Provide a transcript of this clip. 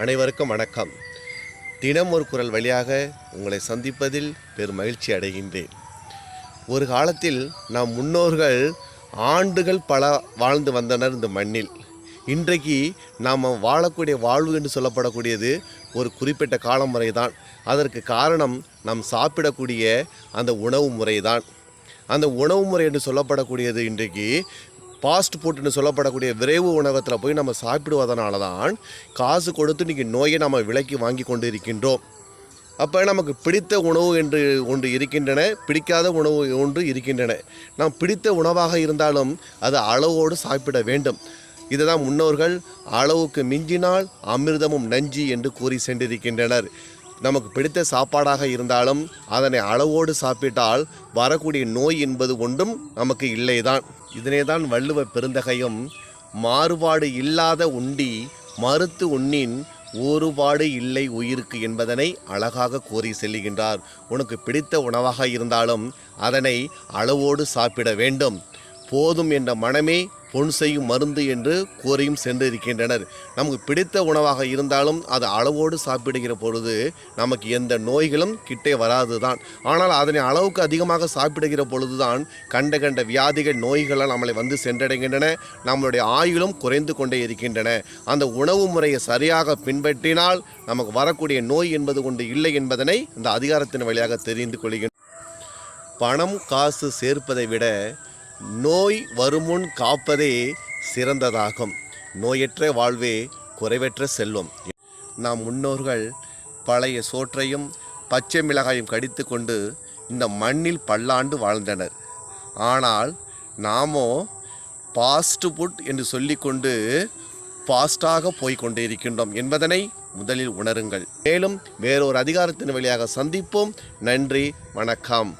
அனைவருக்கும் வணக்கம். தினம் ஒரு குரல் வழியாக உங்களை சந்திப்பதில் பெரும் மகிழ்ச்சி அடைகின்றேன். ஒரு காலத்தில் நம் முன்னோர்கள் ஆண்டுகள் பல வாழ்ந்து வந்தனர் இந்த மண்ணில். இன்றைக்கு நாம் வாழக்கூடிய வாழ்வு என்று சொல்லப்படக்கூடியது ஒரு குறிப்பிட்ட காலம் முறைதான். அதற்கு காரணம் நாம் சாப்பிடக்கூடிய அந்த உணவு முறைதான். அந்த உணவு முறை என்று சொல்லப்படக்கூடியது இன்றைக்கு ஃபாஸ்ட் ஃபுட்னு சொல்லப்படக்கூடிய விரைவு உணவகத்தில் போய் நம்ம சாப்பிடுவதனால தான் காசு கொடுத்து இன்றைக்கி நோயை நம்ம விலைக்கு வாங்கி கொண்டு இருக்கின்றோம். அப்போ நமக்கு பிடித்த உணவு என்று ஒன்று இருக்கின்றன, பிடிக்காத உணவு ஒன்று இருக்கின்றன. நாம் பிடித்த உணவாக இருந்தாலும் அது அளவோடு சாப்பிட வேண்டும். இதை தான் முன்னோர்கள் அளவுக்கு மிஞ்சினால் அமிர்தமும் நஞ்சு என்று கூறி சென்றிருக்கின்றனர். நமக்கு பிடித்த சாப்பாடாக இருந்தாலும் அதனை அளவோடு சாப்பிட்டால் வரக்கூடிய நோய் என்பது ஒன்றும் நமக்கு இல்லைதான். இதனை தான் வள்ளுவ பெருந்தகையும் மாறுபாடு இல்லாத உண்டி மறுத்து உண்ணின் ஓறுபாடு இல்லை உயிருக்கு என்பதனை அழகாக கூறி செல்லுகின்றார். உனக்கு பிடித்த உணவாக இருந்தாலும் அதனை அளவோடு சாப்பிட வேண்டும். போதும் என்ற மனமே பொன் செய்யும் மருந்து என்று கூறியும் சென்றிருக்கின்றனர். நமக்கு பிடித்த உணவாக இருந்தாலும் அது அளவோடு சாப்பிடுகிற பொழுது நமக்கு எந்த நோய்களும் கிட்டே வராது தான். ஆனால் அதனை அளவுக்கு அதிகமாக சாப்பிடுகிற பொழுதுதான் கண்ட வியாதிகள் நோய்களால் நம்மளை வந்து சென்றடைகின்றன. நம்மளுடைய ஆயுளும் குறைந்து கொண்டே இருக்கின்றன. அந்த உணவு முறையை சரியாக பின்பற்றினால் நமக்கு வரக்கூடிய நோய் என்பது கொண்டு இல்லை என்பதனை இந்த அதிகாரத்தின் வழியாக தெரிந்து கொள்கின்றன. பணம் காசு சேர்ப்பதை விட நோய் வருமுன் காப்பதே சிறந்ததாகும். நோயற்ற வாழ்வே குறைவற்ற செல்வம். நம் முன்னோர்கள் பழைய சோற்றையும் பச்சை மிளகாயும் கடித்து கொண்டு இந்த மண்ணில் பல்லாண்டு வாழ்ந்தனர். ஆனால் நாமோ ஃபாஸ்ட் ஃபுட் என்று சொல்லிக்கொண்டு ஃபாஸ்டாக போய்கொண்டே இருக்கின்றோம் என்பதனை முதலில் உணருங்கள். மேலும் வேறொரு அதிகாரத்தின் வழியாக சந்திப்போம். நன்றி, வணக்கம்.